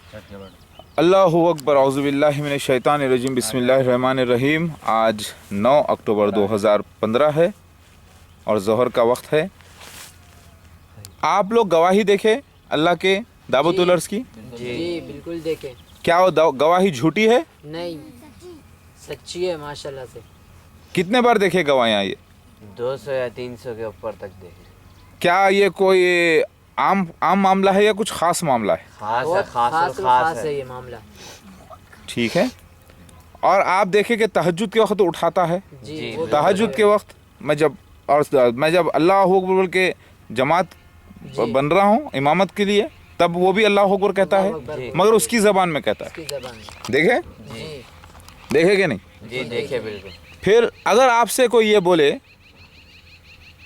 अल्लाहु अकबर औज़ुबिल्लाहि मिनश शैतानिर रजीम बिस्मिल्लाहिर रहमानिर रहीम। आज 9 अक्टूबर 2015 है और ज़ोहर का वक्त है। आप लोग गवाही देखे अल्लाह के दावतुल अर्ज़ की? जी बिल्कुल देखे। क्या वो गवाही झूठी है? नहीं, सच्ची है माशाल्लाह से। कितने बार देखे गवाहियाँ ये? 200 या 300 के ऊपर तक देखे। क्या ये कोई आम मामला है या कुछ ख़ास मामला है? खास है ये मामला। ठीक है। और आप देखे कि तहज्जुद के वक्त उठाता है। जी तहज्जुद के वक्त मैं जब अल्लाह अकबर बोल के जमात बन रहा हूँ इमामत के लिए, तब वो भी अल्लाह अकबर कहता है, मगर उसकी ज़बान में कहता है। देखे देखे कि नहीं? जी देखे बिल्कुल। फिर अगर आपसे कोई ये बोले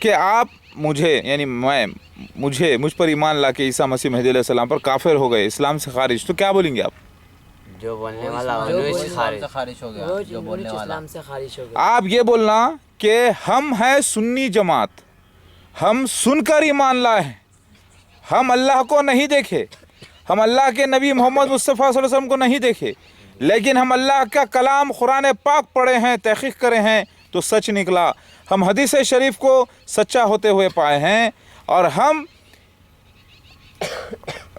कि आप मुझे यानी मुझ पर ईमान ला के ईसा मसीह मेहदी अलैहिस्सलाम पर काफिर हो गए, इस्लाम से खारिज, तो क्या बोलेंगे आप? जो बोलने वाला खारिज हो गया, जो बोलने वाला इस्लाम से खारिज हो गया। आप ये बोलना कि हम हैं सुन्नी जमात, हम सुनकर ईमान लाए हैं, हम अल्लाह को नहीं देखे, हम अल्लाह के नबी मोहम्मद मुस्तफ़ा सल्लल्लाहु अलैहि वसल्लम को नहीं देखे, लेकिन हम अल्लाह का कलाम कुरान पाक पढ़े हैं, तहक़ीक़ करे हैं तो सच निकला। हम हदीस शरीफ को सच्चा होते हुए पाए हैं। और हम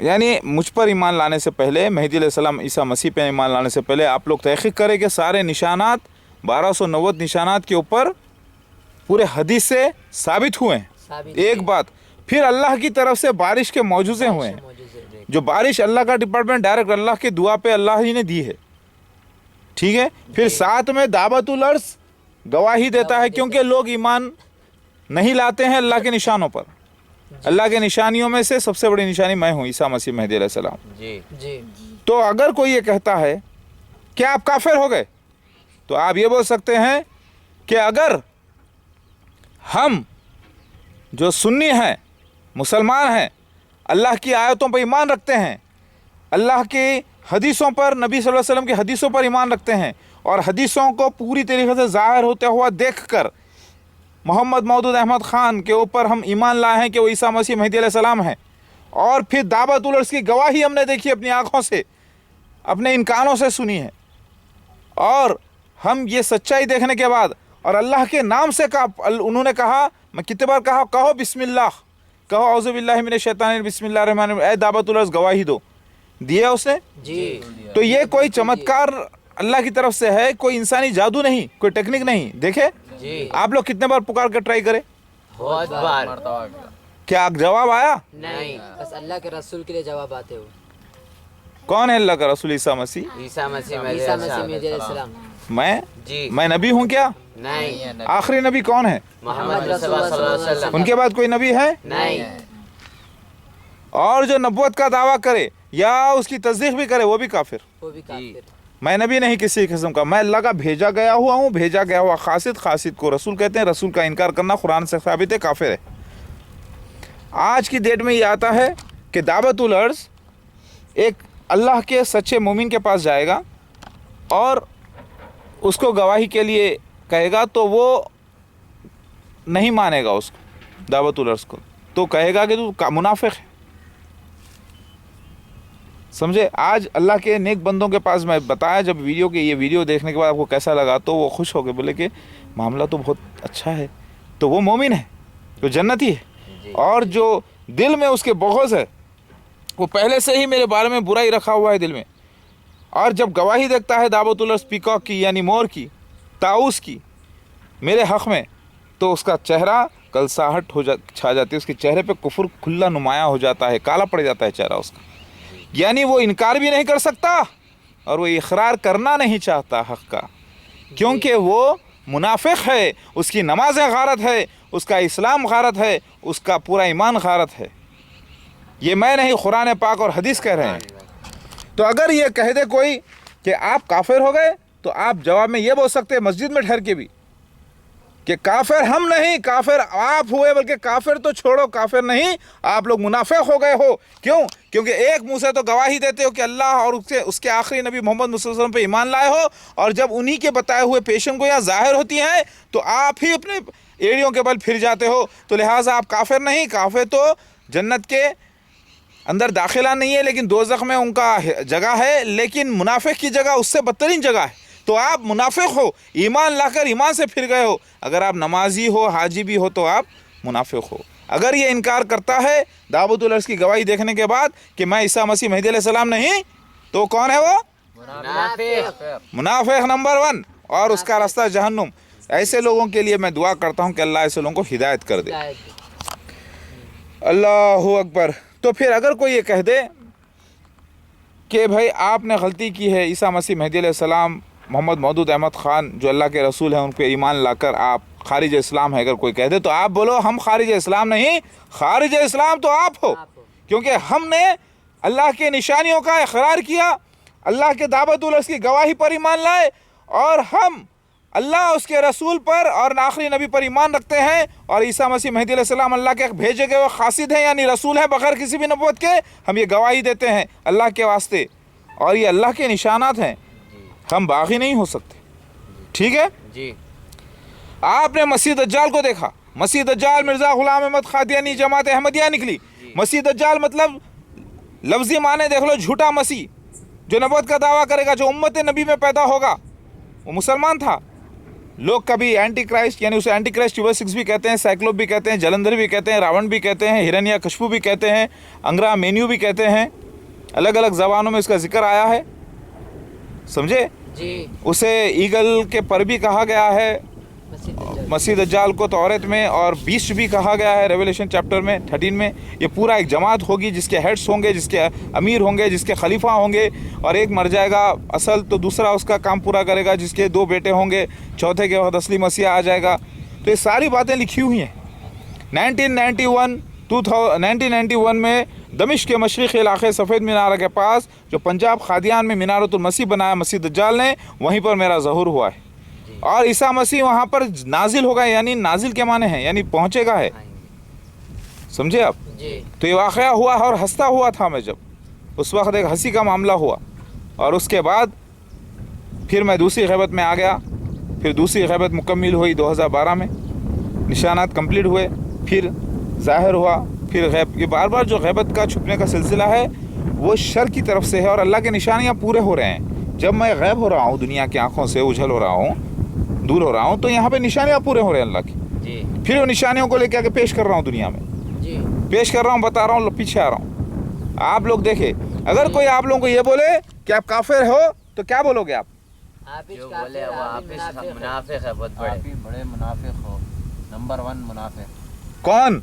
यानी मुझ पर ईमान लाने से पहले, मेहदी अलैहिस्सलाम ईसा मसीह पर ईमान लाने से पहले आप लोग तहक़ीक़ करें कि सारे निशानात 1290 निशानात के ऊपर पूरे हदीस से साबित हुए हैं। एक बात, फिर अल्लाह की तरफ से बारिश के मौजूज़े हुए हैं। जो बारिश अल्लाह का डिपार्टमेंट डायरेक्ट अल्लाह के दुआ पे अल्लाह ही ने दी है। ठीक है। फिर साथ में दावतुल अर्ज़ गवाही देता है, क्योंकि लोग ईमान नहीं लाते हैं अल्लाह के निशानों पर। अल्लाह के निशानियों में से सबसे बड़ी निशानी मैं हूँ, ईसा मसीह मेहदी अलैहिस्सलाम। जी। तो अगर कोई ये कहता है कि आप काफिर हो गए, तो आप ये बोल सकते हैं कि अगर हम जो सुन्नी हैं, मुसलमान हैं, अल्लाह की आयतों पर ईमान रखते हैं, अल्लाह की हदीसों पर, नबी सल्लल्लाहु अलैहि वसल्लम की हदीसों पर ईमान रखते हैं, और हदीसों को पूरी तरीके से ज़ाहिर होते हुआ देखकर मोहम्मद मौदूद अहमद ख़ान के ऊपर हम ईमान लाए हैं कि वो ईसा मसीह मेहदी अलैहिस्सलाम है, और फिर दावतुल अर्ज़ की गवाही हमने देखी अपनी आँखों से, अपने इन कानों से सुनी है, और हम ये सच्चाई देखने के बाद और अल्लाह के नाम से कहा, उन्होंने कहा, मैं कितने बार कहा, कहो बिस्मिल्लाह, कहो औज़ुबिल्लाहि मिनश शैतानिर बिस्मिल्लाहिर रहमानिर रहीम, ऐ दावतुल अर्ज़ गवाही दो। दिया उसने जी। तो ये कोई चमत्कार अल्लाह की तरफ से है, कोई इंसानी जादू नहीं, कोई टेक्निक नहीं। देखे जी। आप लोग कितने बार पुकार कर ट्राई करें, बहुत बार। क्या जवाब आया? नहीं, बस अल्लाह के रसूल के लिए जवाब आते हो। कौन है अल्लाह का रसूल? ईसा मसीह। ईसा मसीह ईसा मसीह मेहदी अलैहिस्सलाम। मैं नबी हूँ क्या? नहीं। आखिरी नबी कौन है? मोहम्मद रसूलुल्लाह सल्लल्लाहु अलैहि वसल्लम। उनके बाद कोई नबी है? नहीं। और जो नबूवत का दावा करे या उसकी तस्दीक भी करे, वो भी काफिर। वो भी काफिर। मैं नबी नहीं किसी किस्म का, मैं अल्लाह का भेजा गया हुआ हूँ, भेजा गया हुआ खासिद को रसूल कहते हैं। रसूल का इनकार करना कुरान से साबित है, काफिर है। आज की डेट में ये आता है कि दावतुल अर्ज़ एक अल्लाह के सच्चे मोमिन के पास जाएगा और उसको गवाही के लिए कहेगा, तो वो नहीं मानेगा उसको, दावतुल अर्ज़ को, तो कहेगा कि तू मुनाफिक है। समझे? आज अल्लाह के नेक बंदों के पास मैं बताया, जब ये वीडियो देखने के बाद आपको कैसा लगा, तो वो खुश हो गए, बोले कि मामला तो बहुत अच्छा है, तो वो मोमिन है, तो जन्नती है। और जो दिल में उसके बुग़्ज़ है, वो पहले से ही मेरे बारे में बुराई रखा हुआ है दिल में, और जब गवाही देखता है दावतुल अर्ज़ पीकॉक की यानी मोर की, ताऊस की, मेरे हक़ में, तो उसका चेहरा कलसाहट छा जाती है, उसके चेहरे पे कुफ्र खुला नुमाया हो जाता है, काला पड़ जाता है चेहरा उसका। यानी वो इनकार भी नहीं कर सकता और वो इकरार करना नहीं चाहता हक़ का, क्योंकि वो मुनाफिक है, उसकी नमाज़ें गारत है, उसका इस्लाम गारत है, उसका पूरा ईमान गारत है। ये मैं नहीं, कुरान पाक और हदीस कह रहे हैं। तो अगर ये कह दे कोई कि आप काफिर हो गए, तो आप जवाब में ये बोल सकते हैं मस्जिद में ठहर के भी कि काफिर हम नहीं, काफिर आप हुए, बल्कि काफिर तो छोड़ो, काफिर नहीं, आप लोग मुनाफिक हो गए हो। क्यों? क्योंकि एक मुंह से तो गवाही देते हो कि अल्लाह और उसके आखिरी नबी मोहम्मद मुस्तफ़ा सल्लल्लाहु अलैहि वसल्लम पे ईमान लाए हो, और जब उन्हीं के बताए हुए पेशन को यहाँ ज़ाहिर होती हैं, तो आप ही अपने एड़ियों के बल फिर जाते हो। तो लिहाजा आप काफिर नहीं, काफिर तो जन्नत के अंदर दाखिला नहीं है, लेकिन दोज़ख में उनका जगह है, लेकिन मुनाफिक की जगह उससे बदतरीन जगह है। तो आप मुनाफिक हो, ईमान लाकर ईमान से फिर गए हो। अगर आप नमाजी हो, हाजी भी हो, तो आप मुनाफिक हो। अगर ये इनकार करता है दावतुल अर्ज़ की गवाही देखने के बाद कि मैं ईसा मसीह मेहदी अलैहिस्सलाम नहीं, तो कौन है वो? मुनाफिक नंबर 1, और उसका रास्ता जहन्नुम। ऐसे लोगों के लिए मैं दुआ करता हूँ कि अल्लाह ऐसे लोगों को हिदायत कर दे। अल्लाहु अकबर। तो फिर अगर कोई ये कह दे कि भाई आपने गलती की है, ईसा मसीह मेहदी अलैहिस्सलाम मोहम्मद मौदूद अहमद ख़ान जो अल्लाह के रसूल हैं उन पर ईमान लाकर आप खारिज इस्लाम है, अगर कोई कह दे तो आप बोलो हम खारिज इस्लाम नहीं, खारिज इस्लाम तो आप हो, क्योंकि हमने अल्लाह के निशानियों का इकरार किया, अल्लाह के दावतुल अर्ज़ की गवाही पर ईमान लाए, और हम अल्लाह उसके रसूल पर और आखिरी नबी पर ईमान रखते हैं, और ईसा मसीह मेहदी अलैहिस्सलाम अल्लाह के भेजे गए वो खासिद हैं, यानी रसूल हैं बगैर किसी भी नबूवत के। हम ये गवाही देते हैं अल्लाह के वास्ते, और ये अल्लाह के निशानात हैं, हम बागी नहीं हो सकते। ठीक है जी। आपने मसीह दज्जाल को देखा, मसीह दज्जाल मिर्ज़ा ग़ुलाम अहमद क़ादियानी जमात अहमदिया निकली। मसीह दज्जाल मतलब लफ्ज़ी माने देख लो, झूठा मसीह जो नबूवत का दावा करेगा, जो उम्मत नबी में पैदा होगा, वो मुसलमान था। लोग कभी एंटी क्राइस्ट, यानी उसे एंटी क्राइस्ट 6 भी कहते हैं, साइक्लोप भी कहते हैं, जलंधर भी कहते हैं, रावण भी कहते हैं, हिरण्या कशपू भी कहते हैं, अंग्रा मेन्यू भी कहते हैं, अलग अलग ज़बानों में इसका जिक्र आया है, समझे जी। उसे ईगल के पर भी कहा गया है मसीह दज्जाल को तौरात में, और बीस्ट भी कहा गया है रेवलेशन चैप्टर में 13 में। ये पूरा एक जमात होगी जिसके हेड्स होंगे, जिसके अमीर होंगे, जिसके खलीफा होंगे, और एक मर जाएगा असल तो दूसरा उसका काम पूरा करेगा, जिसके 2 बेटे होंगे, चौथे के वक्त असली मसीहा आ जाएगा। तो ये सारी बातें लिखी हुई हैं। 1991 में दमिश्क के मशरिक़ी इलाक़े सफ़ेद मीनार के पास जो पंजाब खादियान में मीनारतुल मसीह बनाया मसीह दज्जाल ने, वहीं पर मेरा ज़हूर हुआ है, और ईसा मसीह वहाँ पर नाजिल होगा, यानी नाजिल के माने हैं यानी पहुँचेगा है, समझे आप जी। तो ये वाक़या हुआ है, और हंसता हुआ था मैं जब उस वक्त एक हंसी का मामला हुआ, और उसके बाद फिर मैं दूसरी ग़ैबत में आ गया। फिर दूसरी ग़ैबत मुकम्मिल हुई 2012 में, निशानात कंप्लीट हुए, फिर ज़ाहिर हुआ, फिर गैब। ये बार बार जो ग़ैबत का छुपने का सिलसिला है वो शर की तरफ से है, और अल्लाह के निशानियाँ पूरे हो रहे हैं। जब मैं गैब हो रहा हूँ, दुनिया की आँखों से उछल हो रहा हूँ, दूर हो रहा हूँ, तो यहाँ पे निशानियाँ पूरे हो रहे हैं अल्लाह की जी। फिर वो निशानियों को लेकर आके पेश कर रहा हूँ दुनिया में, जी। पेश कर रहा हूँ, बता रहा हूँ, पीछे आ रहा हूँ। आप लोग देखे, अगर कोई आप लोगों को ये बोले कि आप काफिर हो, तो क्या बोलोगे आप? जो बोले वो आप मुनाफिक है, बहुत बड़े मुनाफिक हो, नंबर 1 मुनाफिक। कौन?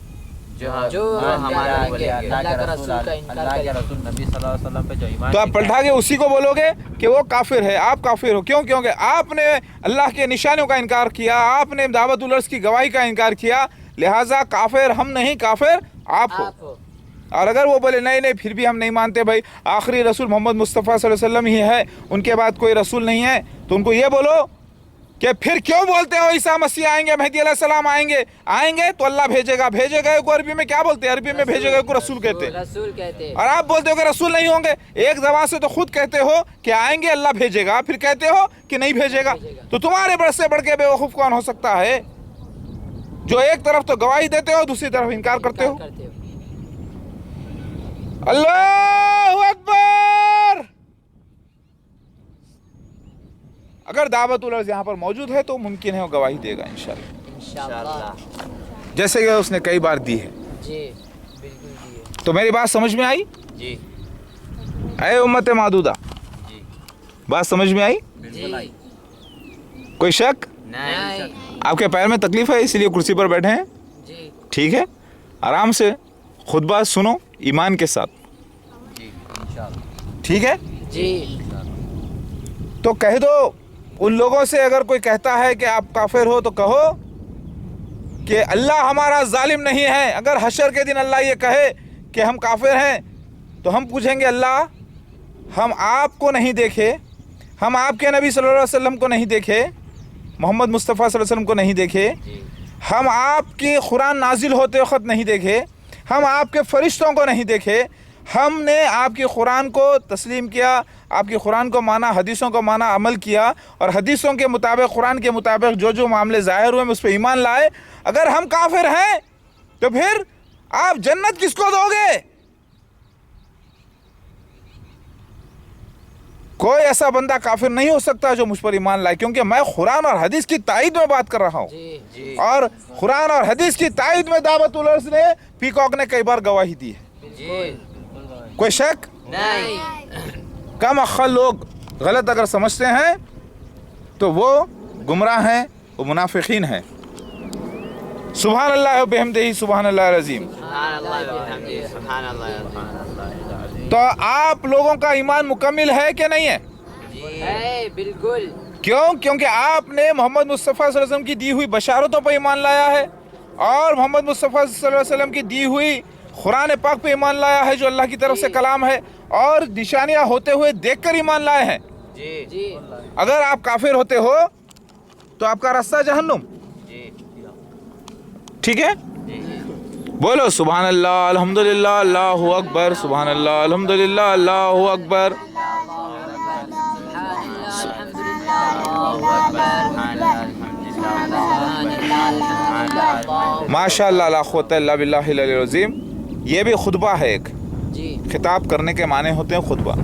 जो हमारा अल्लाह के रसूल नबी सल्लल्लाहु अलैहि वसल्लम पे जो ईमान, तो आप पलटा के उसी को बोलोगे कि वो काफिर है, आप काफिर हो। क्यों? क्योंकि आपने अल्लाह के निशानियों का इनकार किया, आपने दावतुल अर्ज़ की गवाही का इनकार किया, लिहाजा काफिर हम नहीं, काफिर आप हो। और अगर वो बोले नहीं नहीं फिर भी हम नहीं मानते भाई, आखिरी रसूल मोहम्मद मुस्तफ़ा सल्लल्लाहु अलैहि वसल्लम ही है, उनके बाद कोई रसूल नहीं है, तो उनको ये बोलो कि फिर क्यों बोलते हो ईसा मसीह आएंगे, मेहदी अलैहिस्सलाम आएंगे? आएंगे तो अल्लाह भेजेगा, भेजेगा को अरबी में क्या बोलते हैं? अरबी में भेजेगा को रसूल कहते हैं, रसूल कहते हैं। और आप बोलते हो कि रसूल नहीं होंगे। एक जबान से तो खुद कहते हो कि आएंगे अल्लाह भेजेगा, फिर कहते हो कि नहीं भेजेगा। तो तुम्हारे बड़े से बढ़ के बेवकूफ़ कौन हो सकता है जो एक तरफ तो गवाही देते हो, दूसरी तरफ इनकार करते हो? अल्लाहु अकबर। अगर दावतुल अर्ज़ यहाँ पर मौजूद है तो मुमकिन है वो गवाही देगा इंशाअल्लाह, जैसे कि उसने कई बार दी है। जी बिल्कुल जी। तो मेरी बात समझ में आई? जी। ऐ उम्मत मादूदा, जी। बात समझ में आई? जी। कोई शक? नहीं। आपके पैर में तकलीफ है इसलिए कुर्सी पर बैठे हैं? जी। ठीक है, आराम से खुतबा सुनो ईमान के साथ, ठीक है? जी। तो कह दो उन लोगों से, अगर कोई कहता है कि आप काफिर हो तो कहो कि अल्लाह हमारा जालिम नहीं है। अगर हशर के दिन अल्लाह ये कहे कि हम काफिर हैं, तो हम पूछेंगे अल्लाह हम आपको नहीं देखे, हम आपके नबी सल्लल्लाहु अलैहि वसल्लम को नहीं देखे, मोहम्मद मुस्तफ़ा सल्लल्लाहु अलैहि वसल्लम को नहीं देखे, हम आपकी कुरान नाजिल होते वक्त नहीं देखे, हम आपके फरिश्तों को नहीं देखे, हमने आपकी कुरान को तस्लीम किया, आपकी कुरान को माना, हदीसों को माना, अमल किया, और हदीसों के मुताबिक, कुरान के मुताबिक जो जो मामले ज़ाहिर हुए उस पर ईमान लाए। अगर हम काफिर हैं तो फिर आप जन्नत किसको दोगे? कोई ऐसा बंदा काफिर नहीं हो सकता जो मुझ पर ईमान लाए, क्योंकि मैं कुरान और हदीस की तायद में बात कर रहा हूँ। जी और कुरान और हदीस की तायद में दावतुल अर्स ने, पीकॉक ने कई बार गवाही दी है। जी कोई शक? नहीं कम अक्ल लोग गलत अगर समझते हैं तो वो गुमराह हैं, वो मुनाफिकीन हैं। सुभान अल्लाह व बिहम्दिही सुभान अल्लाह अज़ीम। सुभान अल्लाह व बिहम्दिही सुभान अल्लाह अज़ीम। तो आप लोगों का ईमान मुकम्मिल है कि नहीं है? है बिल्कुल। क्यों? क्योंकि आपने मोहम्मद मुस्तफ़ा सल्लल्लाहु अलैहि वसल्लम की दी हुई बशारतों पर ईमान लाया है और मोहम्मद मुस्तफ़ा सल्लल्लाहु अलैहि वसल्लम की दी हुई कुरान पाक पे ईमान लाया है, जो अल्लाह की तरफ से कलाम है, और निशानियां होते हुए देखकर ईमान लाए हैं। जी जी अगर आप काफिर होते हो तो आपका रास्ता जहन्नुम। जी ठीक है? बोलो सुभान अल्लाह अल्हम्दुलिल्लाह अल्लाहु अकबर, सुभान अल्लाह अल्हम्दुलिल्लाह अल्लाहु अकबर। माशाअल्लाह ला क़ुव्वता इल्ला बिल्लाहिल अलील अज़ीम। ये भी खुतबा है एक। जी खिताब करने के माने होते हैं खुतबा,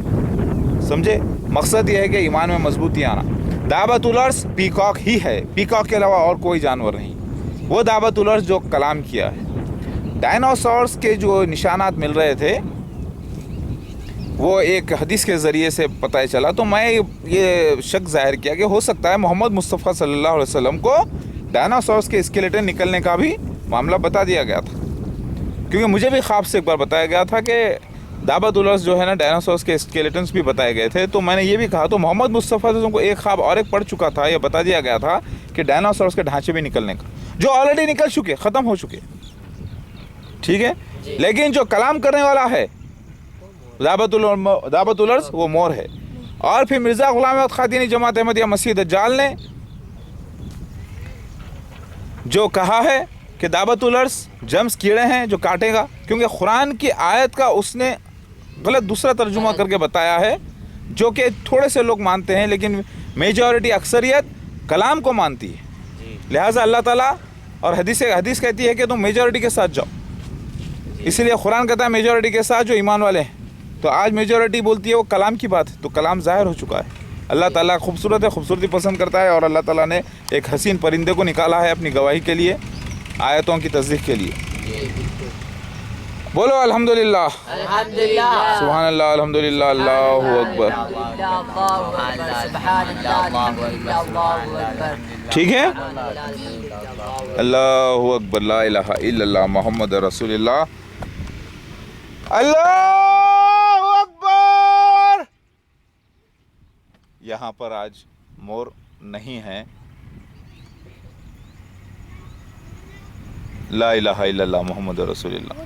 समझे? मकसद ये है कि ईमान में मजबूती आना। दावतुल अर्स पीकॉक ही है, पीकॉक के अलावा और कोई जानवर नहीं। वो दावतुल अर्स जो कलाम किया है। डायनासोर्स के जो निशानात मिल रहे थे वो एक हदीस के ज़रिए से पता चला, तो मैं ये शक ज़ाहिर किया कि हो सकता है मोहम्मद मुस्तफ़ा सल्लल्लाहु अलैहि वसल्लम को डायनासोर्स के स्केलेटन निकलने का भी मामला बता दिया गया था, क्योंकि मुझे भी ख्वाब से एक बार बताया गया था कि दावतुल अर्स जो है ना, डायनासोर्स के स्केलेटन्स भी बताए गए थे। तो मैंने ये भी कहा, तो मोहम्मद मुस्तफ़ा सल्लल्लाहु अलैहि वसल्लम को एक ख्वाब और एक पढ़ चुका था, ये बता दिया गया था कि डायनासोर्स के ढांचे भी निकलने का, जो ऑलरेडी निकल चुके, ख़त्म हो चुके। ठीक है? लेकिन जो कलाम करने वाला है दावतुल अर्स, वो मोर है। और फिर मिर्ज़ा ग़ुलाम अहमद क़ादियानी जमात अहमदिया मसीह दज्जाल ने जो कहा है कि दावतुल अर्स जम्स कीड़े हैं जो काटेगा, क्योंकि कुरान की आयत का उसने गलत दूसरा तर्जुमा करके बताया है, जो कि थोड़े से लोग मानते हैं, लेकिन मेजॉरिटी अक्सरियत कलाम को मानती है। लिहाजा अल्लाह ताला और हदीस कहती है कि तुम मेजॉरिटी के साथ जाओ, इसलिए कुरान कहता है मेजॉरिटी के साथ जो ईमान वाले हैं। तो आज मेजॉरिटी बोलती है वो कलाम की बात है, तो कलाम ज़ाहिर हो चुका है। अल्लाह ताला खूबसूरत है, खूबसूरती पसंद करता है, और अल्लाह ताला ने एक हसीन परिंदे को निकाला है अपनी गवाही के लिए, आयतों की तस्दीक के लिए। बोलो अल्हम्दुलिल्लाह अल्हम्दुलिल्लाह सुभान अल्लाह अल्हम्दुलिल्लाह अल्लाहु अकबर। ठीक है? अल्लाहु अकबर, ला इलाहा इल्लल्लाह मुहम्मद रसूलुल्लाह, अल्लाहु अकबर। यहाँ पर आज मोर नहीं है। ला इलाहा इल्लल्लाह मुहम्मद रसूलुल्लाह।